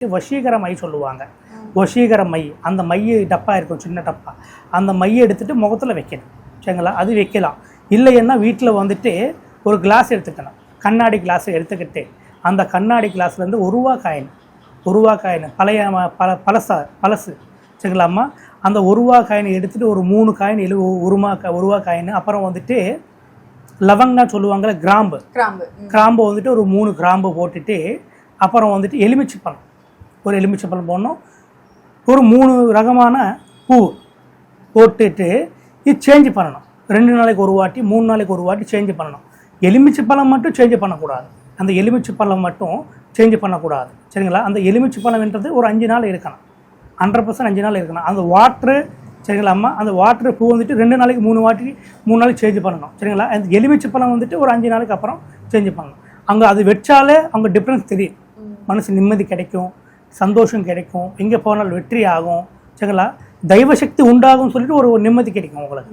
வசீகர my சொல்லுவாங்க. வசீகர my, அந்த my டப்பா இருக்கும், சின்ன டப்பா, அந்த மையை எடுத்துகிட்டு முகத்தில் வைக்கணும். சரிங்களா? அது வைக்கலாம். இல்லைன்னா வீட்டில் வந்துட்டு ஒரு கிளாஸ் எடுத்துக்கணும், கண்ணாடி கிளாஸ் எடுத்துக்கிட்டு அந்த கண்ணாடி கிளாஸ்லேருந்து ஒரு ரூபா காயின் பழைய பழசு சரிங்களாம்மா, அந்த ஒரு ரூபா காயினை எடுத்துகிட்டு ஒரு 3 காயின் ஒரு ரூபா காயின், அப்புறம் வந்துட்டு லவங்கா சொல்லுவாங்கள்ல, கிராம்பு வந்துட்டு ஒரு 3 கிராம்பு போட்டுட்டு, அப்புறம் வந்துட்டு எலுமிச்சைப்பழம், ஒரு எலுமிச்சைப்பழம் போடணும், ஒரு 3 ரகமான பூ போட்டுட்டு இது சேஞ்ச் பண்ணணும். 2 நாளைக்கு ஒரு வாட்டி 3 நாளைக்கு ஒரு வாட்டி சேஞ்ச் பண்ணணும். எலுமிச்சைப்பழம் மட்டும் சேஞ்ச் பண்ணக்கூடாது, அந்த எலுமிச்சைப்பழம் மட்டும் சேஞ்ச் பண்ணக்கூடாது. சரிங்களா? அந்த எலுமிச்சைப்பழம்ன்றது ஒரு 5 நாள் இருக்கணும், 100% 5 நாள் இருக்கணும். அந்த வாட்ரு சரிங்களாம்மா, அந்த வாட்ரு பூ வந்துட்டு 2 நாளைக்கு 3 நாளைக்கு சேஞ்ச் பண்ணணும். சரிங்களா? அந்த எலுமிச்சைப்பழம் வந்துட்டு ஒரு 5 நாளைக்கு அப்புறம் சேஞ்ச் பண்ணணும். அங்கே அது வச்சாலே அவங்க டிஃப்ரென்ஸ் தெரியும். மனசு நிம்மதி கிடைக்கும், சந்தோஷம் கிடைக்கும், எங்கே போனாலும் வெற்றி ஆகும். சரிங்களா? தெய்வ சக்தி உண்டாகும் சொல்லிட்டு ஒரு நிம்மதி கிடைக்கும் உங்களுக்கு.